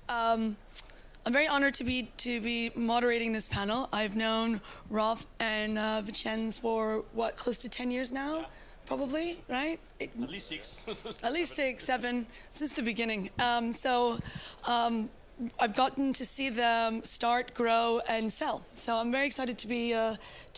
I'm very honored to be moderating this panel. I've known Rolf and Vicenc for close to 10 years now, probably, right? At least 6. At least 6, 7, since the beginning. I've gotten to see them start, grow, and sell. So I'm very excited to be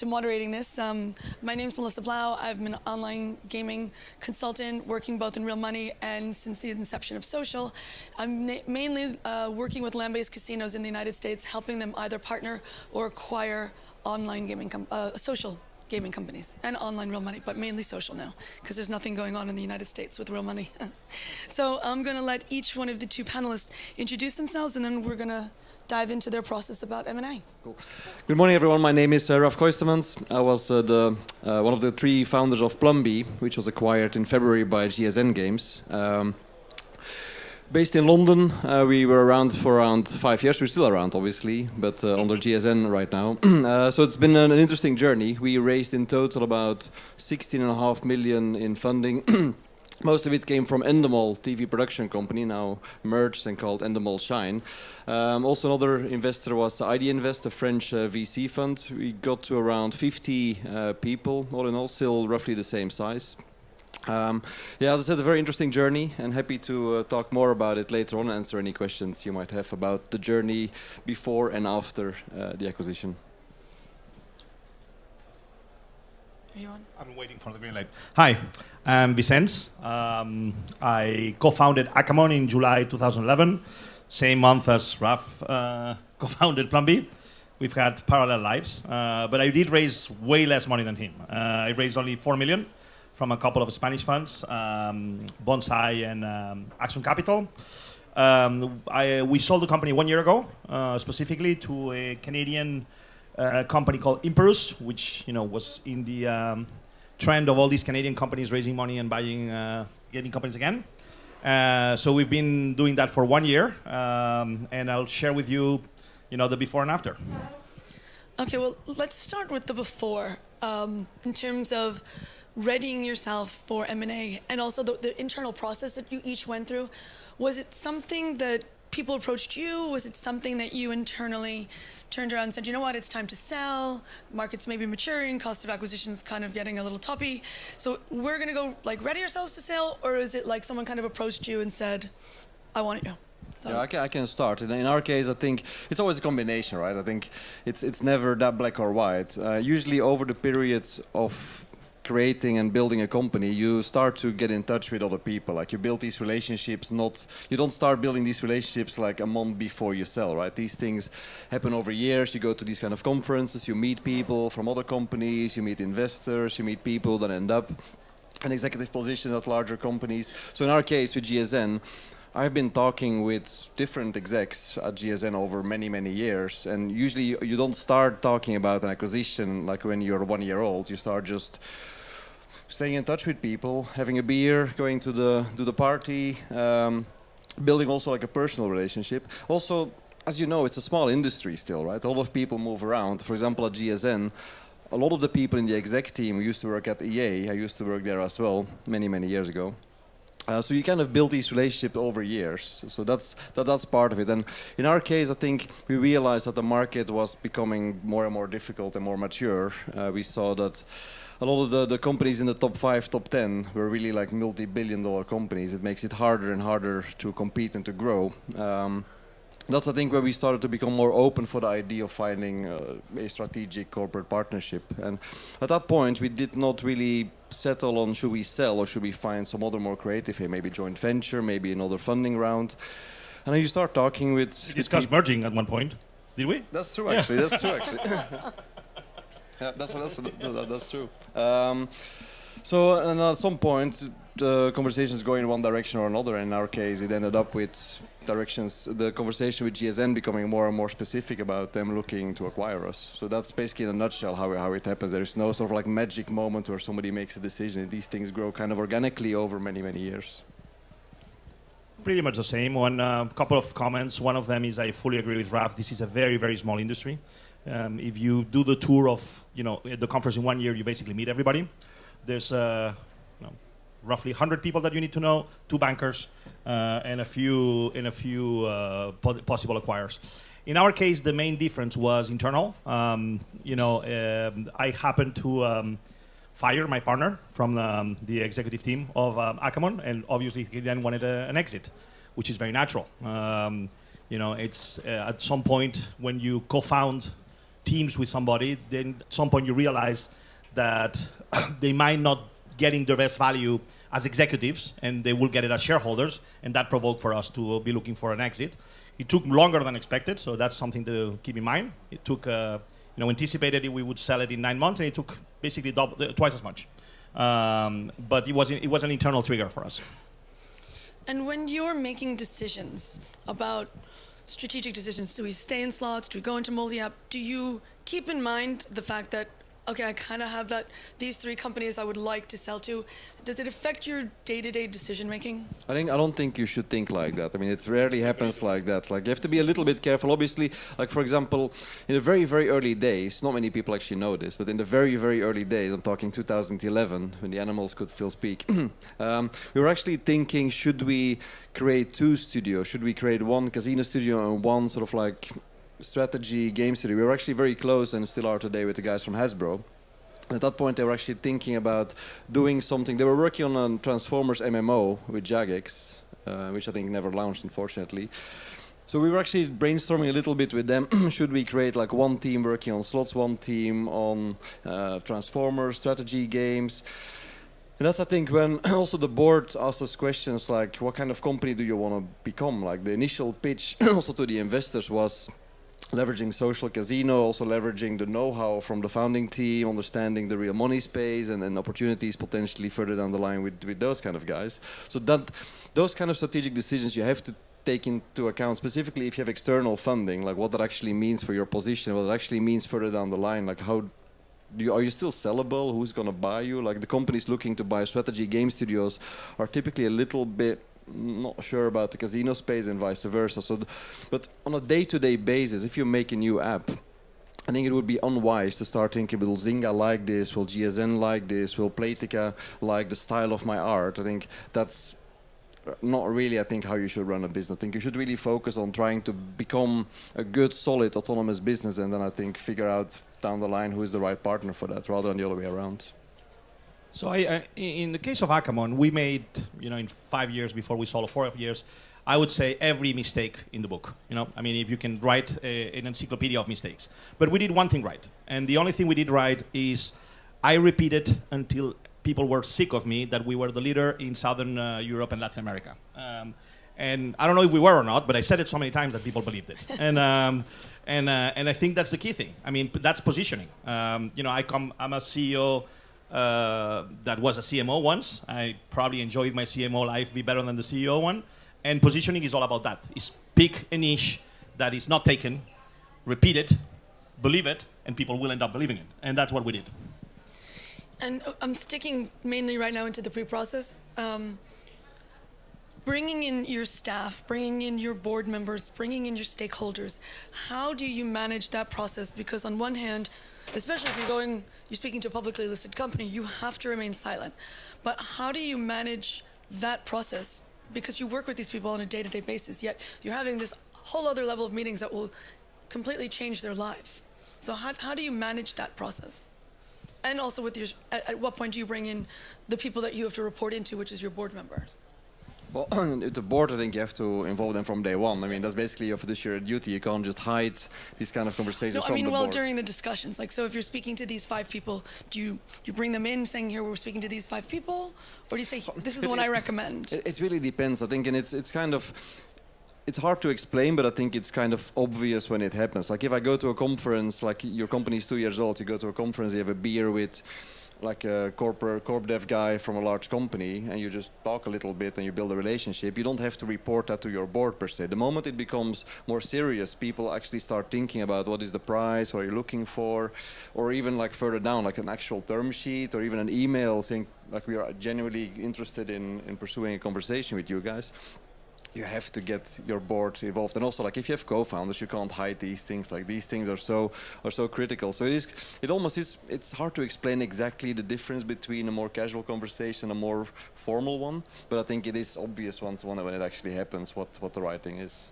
moderating this. My name is Blau. I'm an online gaming consultant working both in real money and since the inception of social. I'm mainly working with land-based casinos in the United States, helping them either partner or acquire online gaming social gaming companies and online real money, but mainly social now, because there's nothing going on in the United States with real money. So I'm going to let each one of the two panelists introduce themselves, and then we're going to dive into their process about M&A. Cool. Good morning, everyone. My name is Keustermans. I was one of the 3 founders of Plumbee, which was acquired in February by GSN Games. Based in London, we were around for around 5 years. We're still around, obviously, but under GSN right now. So it's been an interesting journey. We raised in total about 16.5 million in funding. Most of it came from Endemol TV production company, now merged and called Endemol Shine. Also another investor was ID Invest, a French VC fund. We got to around 50 people, all in all, still roughly the same size. As I said, a very interesting journey, and happy to talk more about it later on and answer any questions you might have about the journey before and after the acquisition. Are you on? I'm waiting for the green light. Hi, I'm Vicenc. I co-founded Akamon in July 2011, same month as Raf co-founded Plumbee. We've had parallel lives, but I did raise way less money than him. I raised only 4 million. From a couple of Spanish funds, Bonsai and Action Capital. We sold the company 1 year ago, specifically to a Canadian company called Imperus, which was in the trend of all these Canadian companies raising money and buying gaming companies again. So we've been doing that for 1 year, and I'll share with you, the before and after. Okay, well, let's start with the before, in terms of readying yourself for M&A and also the internal process that you each went through. Was it something that people approached you? Was it something that you internally turned around and said, you know what, it's time to sell, markets may be maturing, cost of acquisition is kind of getting a little toppy, so we're going to go ready ourselves to sell? Or is it like someone kind of approached you and said, I want you? So. Yeah, I can start. In our case, I think it's always a combination, right? I think it's never that black or white. Usually over the periods of creating and building a company, you start to get in touch with other people. Like, you build these relationships, you don't start building these relationships like a month before you sell, right? These things happen over years. You go to these kind of conferences, you meet people from other companies, you meet investors, you meet people that end up in executive positions at larger companies. So in our case with GSN, I've been talking with different execs at GSN over many, many years, and usually you don't start talking about an acquisition like when you're 1 year old. You start just staying in touch with people, having a beer, going to the party, building also like a personal relationship. Also, as you know, it's a small industry still, right? A lot of people move around. For example, at GSN, a lot of the people in the exec team used to work at EA. I used to work there as well many, many years ago. So you kind of build these relationships over years. So that's part of it. And in our case, I think we realized that the market was becoming more and more difficult and more mature. We saw that a lot of the companies in the top 5, top 10 were really like multi-billion-dollar companies. It makes it harder and harder to compete and to grow. That's, I think, where we started to become more open for the idea of finding a strategic corporate partnership. And at that point, we did not really settle on should we sell or should we find some other more creative, maybe joint venture, maybe another funding round. And then you start talking with... We discussed merging at one point, did we? That's true, actually. That's true, actually. Yeah, that's true. So and at some point, the conversations go in one direction or another. In our case, it ended up with the conversation with GSN becoming more and more specific about them looking to acquire us. So that's basically in a nutshell how it happens. There's no sort of like magic moment where somebody makes a decision. These things grow kind of organically over many, many years. Pretty much the same. One couple of comments. One of them is I fully agree with Raf. This is a very, very small industry. If you do the tour of the conference in 1 year, you basically meet everybody. There's roughly 100 people that you need to know, 2 bankers, and a few possible acquirers. In our case, the main difference was internal. I happened to fire my partner from the executive team of Akamon, and obviously he then wanted an exit, which is very natural. It's at some point when you co-found teams with somebody, then at some point you realize that they might not getting the best value as executives, and they will get it as shareholders, and that provoked for us to be looking for an exit. It took longer than expected, so that's something to keep in mind. It took, anticipated we would sell it in 9 months, and it took basically twice as much. But it was an internal trigger for us. And when you're making decisions about strategic decisions, do we stay in slots, do we go into multi-app, do you keep in mind the fact that, okay, I kind of have these 3 companies I would like to sell to? Does it affect your day-to-day decision making? I don't think you should think like that. I mean, it rarely happens like that. Like, you have to be a little bit careful. Obviously, like, for example, in the very, very early days, not many people actually know this, but in the very, very early days, I'm talking 2011, when the animals could still speak, we were actually thinking, should we create 2 studios? Should we create 1 casino studio and 1 sort of like strategy game studio? We were actually very close, and still are today, with the guys from Hasbro. At that point, they were actually thinking about doing something. They were working on a Transformers MMO with Jagex, which I think never launched, unfortunately. So we were actually brainstorming a little bit with them. Should we create like 1 team working on slots, 1 team on Transformers strategy games? And that's, I think, when also the board asked us questions like, what kind of company do you want to become? Like, the initial pitch also to the investors was leveraging social casino, also leveraging the know-how from the founding team, understanding the real money space, and opportunities potentially further down the line with those kind of guys. So that those kind of strategic decisions you have to take into account, specifically if you have external funding, like what that actually means for your position, what it actually means further down the line, like how are you still sellable? Who's going to buy you? Like, the companies looking to buy strategy game studios are typically a little bit not sure about the casino space and vice versa. So, but on a day-to-day basis, if you make a new app, I think it would be unwise to start thinking, will Zynga like this? Will GSN like this? Will Playtika like the style of my art? I think that's not really, I think, how you should run a business. I think you should really focus on trying to become a good, solid, autonomous business, and then I think figure out down the line who is the right partner for that, rather than the other way around. So in the case of Akamon, we made, in 5 years before we sold, 4 years, I would say every mistake in the book. I mean, if you can write an encyclopedia of mistakes. But we did one thing right. And the only thing we did right is I repeated until people were sick of me that we were the leader in Southern Europe and Latin America. And I don't know if we were or not, but I said it so many times that people believed it. And I think that's the key thing. I mean, that's positioning. I'm a CEO that was a CMO once. I probably enjoyed my CMO life be better than the CEO one. And positioning is all about that. Is pick a niche that is not taken, repeat it, believe it, and people will end up believing it. And that's what we did. And I'm sticking mainly right now into the pre-process. Bringing in your staff, bringing in your board members, bringing in your stakeholders, how do you manage that process? Because on one hand, especially if you're speaking to a publicly listed company, you have to remain silent. But how do you manage that process? Because you work with these people on a day-to-day basis, yet you're having this whole other level of meetings that will completely change their lives. So how do you manage that process? And also at what point do you bring in the people that you have to report into, which is your board members? Well, the board, I think you have to involve them from day one. I mean, that's basically your fiduciary duty. You can't just hide these kind of conversations from the board. During the discussions. Like, so if you're speaking to these 5 people, do you bring them in saying, here, we're speaking to these 5 people? Or do you say, this is the one I recommend? It really depends, I think, and it's kind of, it's hard to explain, but I think it's kind of obvious when it happens. Like, if I go to a conference, like your company is 2 years old, you go to a conference, you have a beer with like a corp dev guy from a large company, and you just talk a little bit and you build a relationship. You don't have to report that to your board per se. The moment it becomes more serious, people actually start thinking about what is the price, what are you looking for, or even like further down, like an actual term sheet, or even an email saying like we are genuinely interested in pursuing a conversation with you guys. you have to get your board involved, and also like if you have co-founders, you can't hide these things. Like these things are so critical. So it almost is. It's hard to explain exactly the difference between a more casual conversation and a more formal one. But I think it is obvious when it actually happens what the right thing is.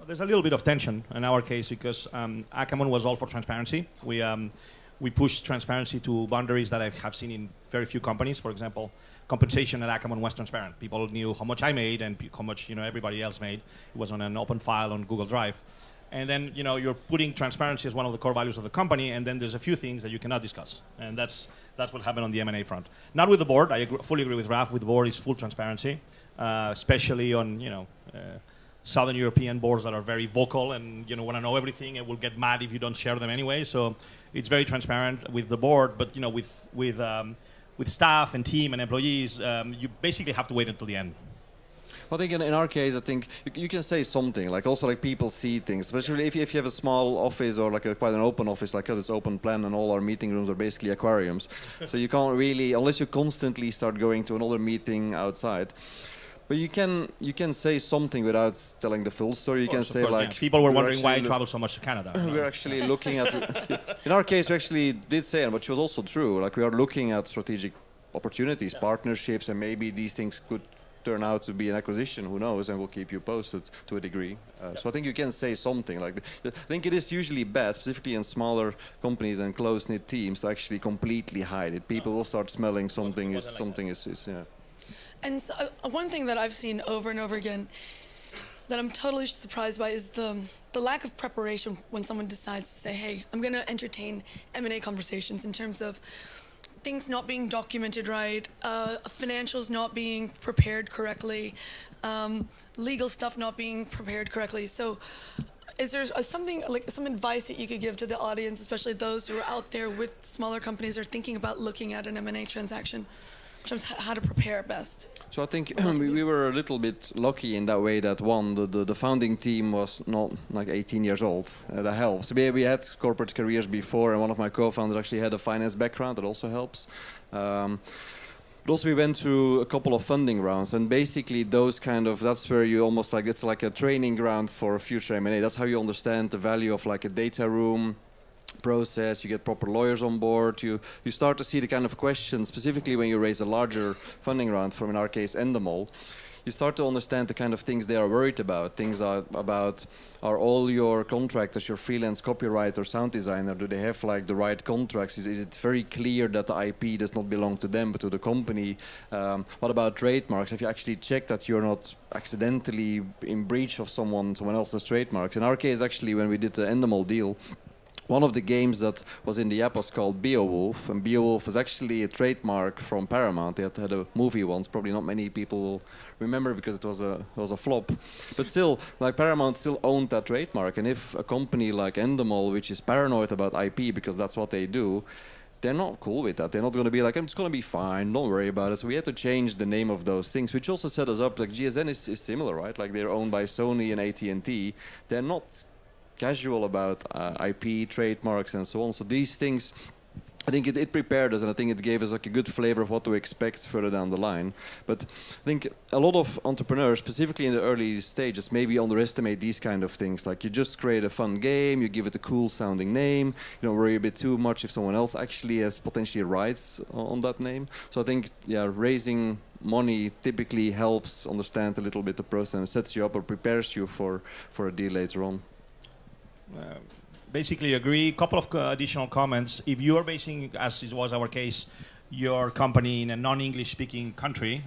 There's a little bit of tension in our case because Akamon was all for transparency. We pushed transparency to boundaries that I have seen in very few companies. For example, compensation at Akamon was transparent. People knew how much I made and how much everybody else made. It was on an open file on Google Drive. And then you're putting transparency as one of the core values of the company, and then there's a few things that you cannot discuss. And that's what happened on the M&A front. Not with the board. I fully agree with Raf. With the board, it's full transparency, especially on Southern European boards that are very vocal and want to know everything and will get mad if you don't share them anyway. So it's very transparent with the board, but with staff and team and employees, you basically have to wait until the end. I think in our case, I think you can say something, like also like people see things, especially if you have a small office or like quite an open office, like us, it's open plan and all our meeting rooms are basically aquariums. So you can't really, unless you constantly start going to another meeting outside. But you can say something without telling the full story. You can say like... Yeah. People were wondering why I traveled so much to Canada. We're actually looking at... In our case, we actually did say it, but it was also true. Like we are looking at strategic opportunities, partnerships, and maybe these things could turn out to be an acquisition, who knows, and we'll keep you posted to a degree. So I think you can say something. Like I think it is usually bad, specifically in smaller companies and close-knit teams, to actually completely hide it. People will start smelling something is yeah. And so, one thing that I've seen over and over again that I'm totally surprised by is the lack of preparation when someone decides to say, hey, I'm going to entertain M&A conversations in terms of things not being documented right, financials not being prepared correctly, legal stuff not being prepared correctly. So is there something, like some advice that you could give to the audience, especially those who are out there with smaller companies or thinking about looking at an M&A transaction? How to prepare best? So I think we were a little bit lucky in that way that the founding team was not like 18 years old. That helps. We had corporate careers before, and one of my co-founders actually had a finance background. That also helps. But also we went through a couple of funding rounds, and basically that's where you almost like, it's like a training ground for future M&A. That's how you understand the value of like a data room process. You get proper lawyers on board. You start to see the kind of questions, specifically when you raise a larger funding round, from in our case Endemol. You start to understand the kind of things they are worried about. Things are all your contractors, your freelance copywriter, sound designer, do they have like the right contracts? Is it very clear that the IP does not belong to them but to the company? What about trademarks? Have you actually checked that you're not accidentally in breach of someone else's trademarks? In our case, actually, when we did the Endemol deal, one of the games that was in the app was called Beowulf, and Beowulf was actually a trademark from Paramount. They had a movie once, probably not many people will remember because it was a flop. But still, like Paramount still owned that trademark, and if a company like Endemol, which is paranoid about IP because that's what they do, they're not cool with that. They're not going to be like, it's going to be fine, don't worry about it. So we had to change the name of those things, which also set us up. Like GSN is similar, right? Like they're owned by Sony and AT&T. They're not casual about IP, trademarks, and so on. So these things, I think it prepared us, and I think it gave us like a good flavor of what to expect further down the line. But I think a lot of entrepreneurs, specifically in the early stages, maybe underestimate these kind of things. Like you just create a fun game, you give it a cool sounding name, you don't worry a bit too much if someone else actually has potentially rights on that name. So I think, raising money typically helps understand a little bit the process and sets you up or prepares you for a deal later on. Basically agree. Couple of additional comments. If you are basing, as it was our case, your company in a non-English speaking country,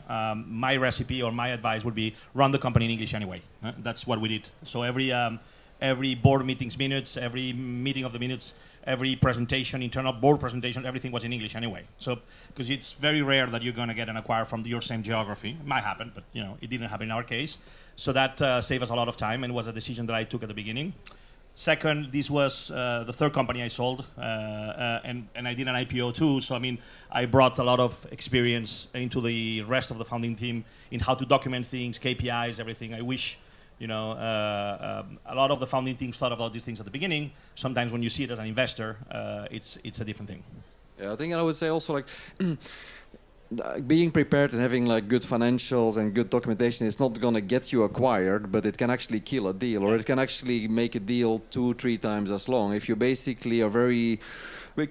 my recipe or my advice would be run the company in English anyway. That's what we did. So every board meetings minutes, every meeting of the minutes, every presentation, internal board presentation, everything was in English anyway. So because it's very rare that you're going to get an acquire from your same geography. It might happen, but it didn't happen in our case. So that saved us a lot of time and was a decision that I took at the beginning. Second, this was the third company I sold, and I did an IPO too. So I brought a lot of experience into the rest of the founding team in how to document things, KPIs, everything. I wish, a lot of the founding teams thought about these things at the beginning. Sometimes when you see it as an investor, it's a different thing. Yeah, I think I would say also like. being prepared and having like good financials and good documentation is not going to get you acquired, but it can actually kill a deal, or it can actually make a deal 2-3 times as long. If you basically are very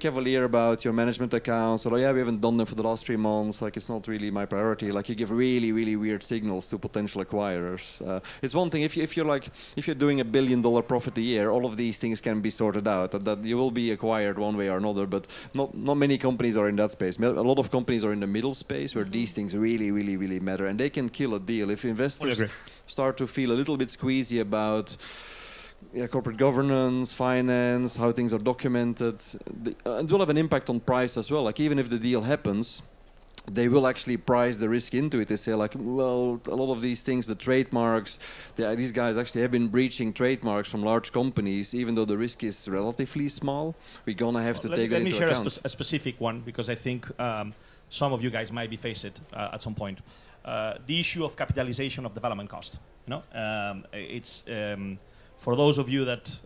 cavalier about your management accounts, or yeah, we haven't done them for the last 3 months, like it's not really my priority. Like you give really, really weird signals to potential acquirers. It's one thing if you're doing $1 billion profit a year, all of these things can be sorted out. That you will be acquired one way or another, but not many companies are in that space. A lot of companies are in the middle space where these things really, really, really matter, and they can kill a deal if investors start to feel a little bit squeezy about corporate governance, finance, how things are documented. It will have an impact on price as well. Like even if the deal happens, they will actually price the risk into it. They say like, well, a lot of these things, the trademarks, these guys actually have been breaching trademarks from large companies, even though the risk is relatively small. We're gonna have to take that into account. Let me share a specific one, because I think some of you guys might be faced it at some point. The issue of capitalization of development cost. It's for those of you that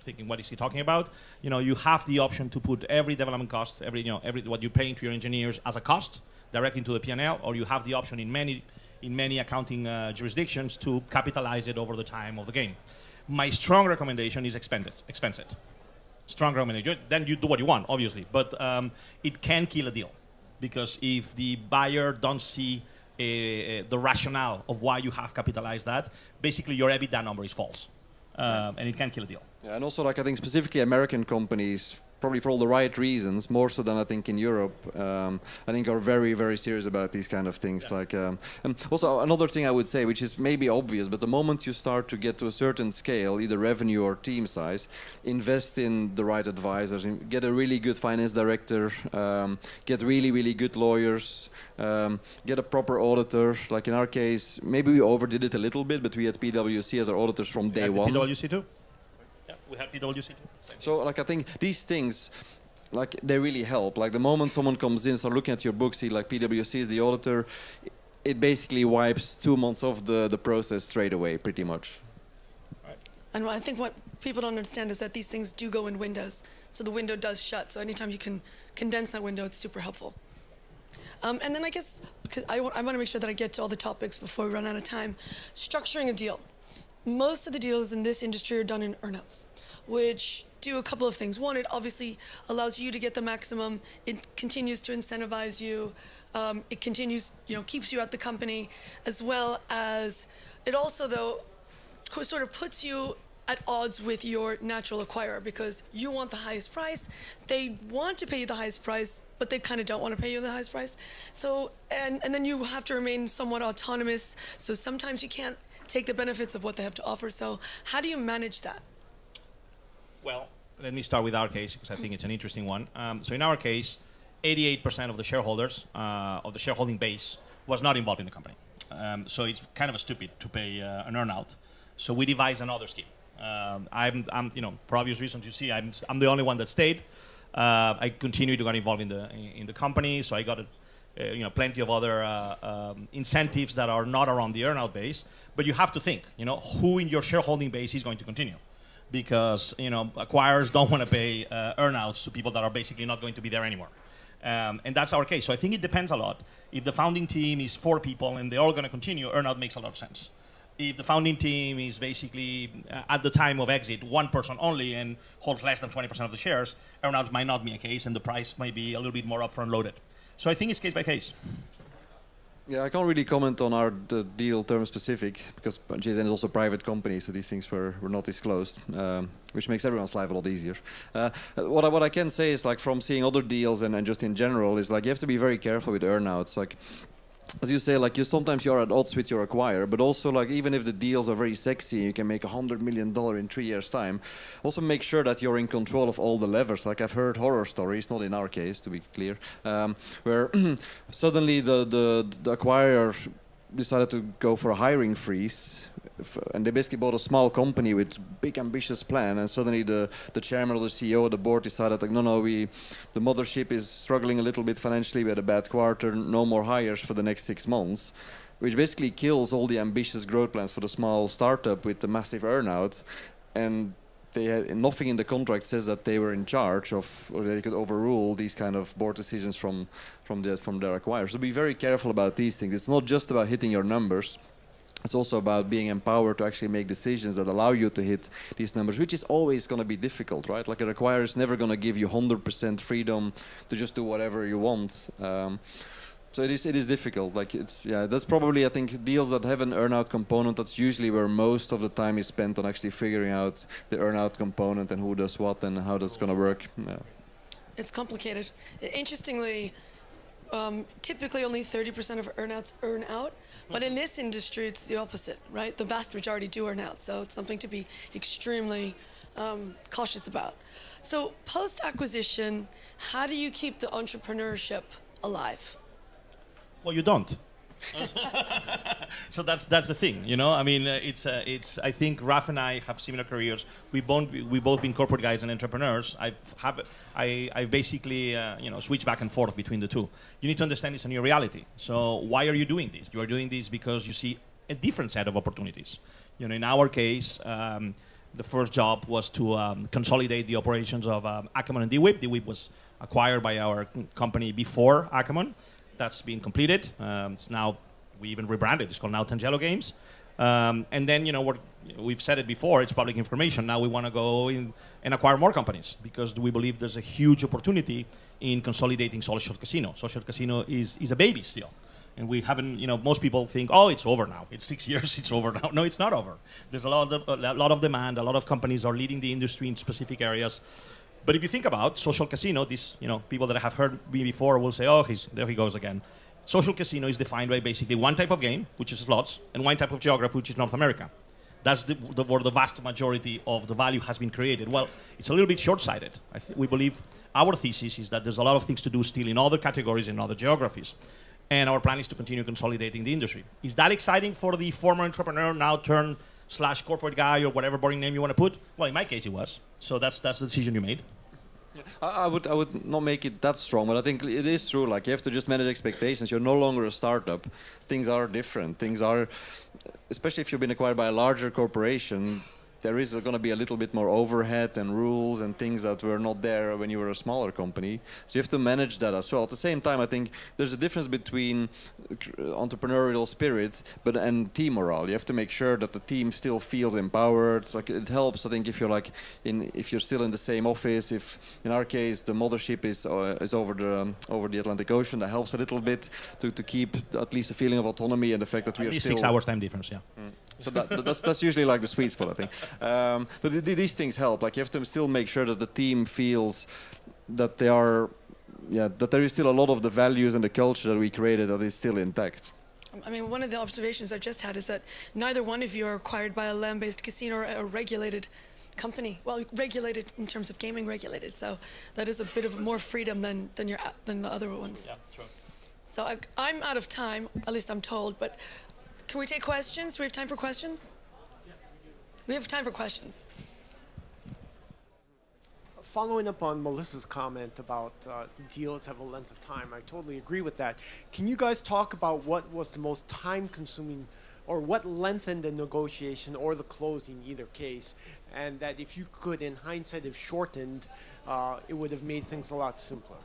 thinking, what is he talking about? You have the option to put every development cost, every what you're paying to your engineers as a cost directly into the P&L, or you have the option in many accounting jurisdictions to capitalize it over the time of the game. My strong recommendation is expense it. Strong recommendation. Then you do what you want, obviously, but it can kill a deal, because if the buyer don't see the rationale of why you have capitalized that, basically your EBITDA number is false, and it can kill a deal. Yeah, and also, like, I think specifically American companies, probably for all the right reasons, more so than I think in Europe, I think are very, very serious about these kind of things. Yeah. Like, and also another thing I would say, which is maybe obvious, but the moment you start to get to a certain scale, either revenue or team size, invest in the right advisors, get a really good finance director, get really, really good lawyers, get a proper auditor. Like in our case, maybe we overdid it a little bit, but we had PwC as our auditors from day one. PwC too? Yeah, we had PwC too. So, like, I think these things, like, they really help. Like, the moment someone comes in, start looking at your books, see, like, PwC is the auditor, it basically wipes 2 months off the process straight away, pretty much. Right. And I think what people don't understand is that these things do go in windows. So the window does shut. So anytime you can condense that window, it's super helpful. And then I guess, because I want to make sure that I get to all the topics before we run out of time. Structuring a deal. Most of the deals in this industry are done in earnouts, which do a couple of things. One, it obviously allows you to get the maximum. It continues to incentivize you. It continues, keeps you at the company, as well as it also, though, sort of puts you at odds with your natural acquirer, because you want the highest price. They want to pay you the highest price, but they kind of don't want to pay you the highest price. So, and then you have to remain somewhat autonomous. So sometimes you can't take the benefits of what they have to offer. So how do you manage that? Well, let me start with our case, because I think it's an interesting one. So in our case, 88% of the shareholders, of the shareholding base, was not involved in the company. So it's kind of stupid to pay an earnout. So we devised another scheme. I'm for obvious reasons, you see, I'm the only one that stayed. I continued to get involved in the company, so I got plenty of other incentives that are not around the earnout base. But you have to think, who in your shareholding base is going to continue, because acquirers don't want to pay earnouts to people that are basically not going to be there anymore. And that's our case. So I think it depends a lot. If the founding team is 4 people and they're all going to continue, earnout makes a lot of sense. If the founding team is basically, at the time of exit, 1 person only and holds less than 20% of the shares, earnout might not be a case, and the price might be a little bit more upfront loaded. So I think it's case by case. Yeah, I can't really comment on the deal term specific, because JSN is also a private company, so these things were not disclosed, which makes everyone's life a lot easier. What I can say is, like, from seeing other deals and just in general, is like you have to be very careful with earnouts. Like, as you say, like, sometimes you're at odds with your acquirer, but also, like, even if the deals are very sexy, you can make $100 million in 3 years' time. Also, make sure that you're in control of all the levers. Like, I've heard horror stories, not in our case, to be clear, where suddenly the acquirer decided to go for a hiring freeze, and they basically bought a small company with big ambitious plan, and suddenly the chairman or the CEO of the board decided, like, no, the mothership is struggling a little bit financially, we had a bad quarter, no more hires for the next 6 months, which basically kills all the ambitious growth plans for the small startup with the massive earnouts. And they had, nothing in the contract says that they were in charge of, or they could overrule these kind of board decisions from their acquirers. So be very careful about these things. It's not just about hitting your numbers. It's also about being empowered to actually make decisions that allow you to hit these numbers, which is always going to be difficult, right? Like a acquirer is never going to give you 100% freedom to just do whatever you want. So it is difficult. Like that's probably, I think, deals that have an earn-out component. That's usually where most of the time is spent on actually figuring out the earn-out component and who does what and how that's going to work. Yeah. It's complicated. Interestingly, typically only 30% of earnouts earn out, but in this industry it's the opposite, right? The vast majority do earn out, so it's something to be extremely cautious about. So post-acquisition, how do you keep the entrepreneurship alive? Well, you don't. So that's the thing, you know. I mean, it's. I think Raf and I have similar careers. We both been corporate guys and entrepreneurs. I've basically switched back and forth between the two. You need to understand it's a new reality. So why are you doing this? You are doing this because you see a different set of opportunities. You know, in our case, the first job was to consolidate the operations of Akamon and DWIP. DWIP was acquired by our company before Akamon. That's been completed. It's now, we even rebranded. It's called now Tangelo Games. And then, we've said it before, it's public information. Now we want to go in and acquire more companies because we believe there's a huge opportunity in consolidating social casino. Social casino is a baby still. And we haven't, most people think, oh, it's over now. It's 6 years, it's over now. No, it's not over. There's a lot of demand. A lot of companies are leading the industry in specific areas. But if you think about social casino, these people that have heard me before will say, oh, there he goes again. Social casino is defined by basically one type of game, which is slots, and one type of geography, which is North America. That's where the vast majority of the value has been created. Well, it's a little bit short-sighted. We believe our thesis is that there's a lot of things to do still in other categories and other geographies. And our plan is to continue consolidating the industry. Is that exciting for the former entrepreneur, now turned / corporate guy or whatever boring name you want to put? Well, in my case, it was. So that's the decision you made. Yeah. I would not make it that strong, but I think it is true. Like, you have to just manage expectations. You're no longer a startup. Things are different. Things are, especially if you've been acquired by a larger corporation, there is going to be a little bit more overhead and rules and things that were not there when you were a smaller company. So you have to manage that as well. At the same time, I think there's a difference between entrepreneurial spirit and team morale. You have to make sure that the team still feels empowered. Like, it helps, I think, if you're still in the same office. If in our case the mothership is over the Atlantic Ocean, that helps a little bit to keep at least a feeling of autonomy and the fact that we are still 6 hours time difference. Yeah. So that's usually like the sweet spot, I think. But these things help. Like, you have to still make sure that the team feels that that there is still a lot of the values and the culture that we created that is still intact. I mean, one of the observations I've just had is that neither one of you are acquired by a land-based casino or a regulated company. Well, regulated in terms of gaming regulated. So that is a bit of more freedom than the other ones. Yeah, sure. So I'm out of time, at least I'm told, but can we take questions? Do we have time for questions? Yes, we have time for questions. Following up on Melissa's comment about deals have a length of time, I totally agree with that. Can you guys talk about what was the most time-consuming, or what lengthened the negotiation or the closing, either case, and that if you could, in hindsight, have shortened, it would have made things a lot simpler?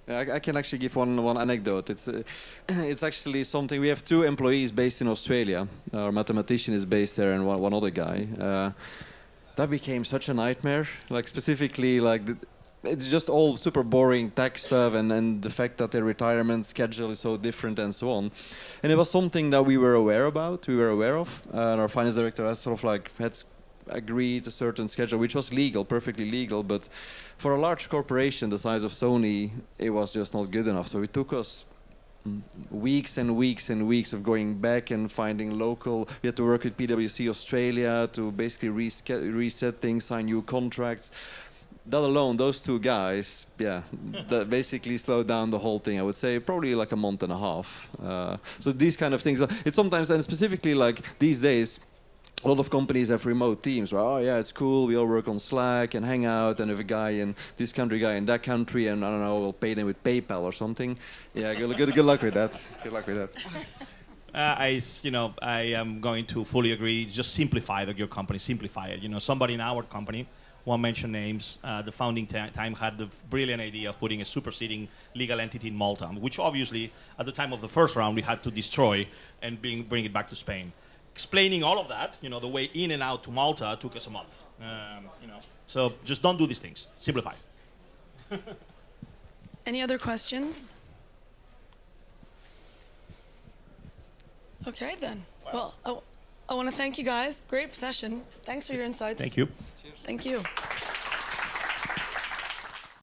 I can actually give one anecdote. It's actually something. We have 2 employees based in Australia. Our mathematician is based there, and one other guy. That became such a nightmare. Like, specifically, it's just all super boring tax stuff, and the fact that their retirement schedule is so different and so on. And it was something that we were aware of. And our finance director has had agreed a certain schedule, which was legal, perfectly legal, but for a large corporation the size of Sony, it was just not good enough. So it took us weeks and weeks and weeks of going back and finding local. We had to work with PwC Australia to basically reset things, sign new contracts. That alone, those 2 guys, that basically slowed down the whole thing. I would say probably like a month and a half. So these kind of things, it's sometimes, and specifically like these days, a lot of companies have remote teams, right? Oh yeah, it's cool. We all work on Slack and hang out, and if a guy in this country, guy in that country, and I don't know, we'll pay them with PayPal or something. Yeah, good luck with that. Good luck with that. I am going to fully agree. Just simplify your company. Simplify it. Somebody in our company won't mention names. The founding time had the brilliant idea of putting a superseding legal entity in Malta, which obviously at the time of the first round we had to destroy and bring it back to Spain. Explaining all of that, the way in and out to Malta took us a month. So just don't do these things. Simplify. Any other questions? Okay, then. Well, I want to thank you guys. Great session. Thanks for your insights. Thank you. Thank you.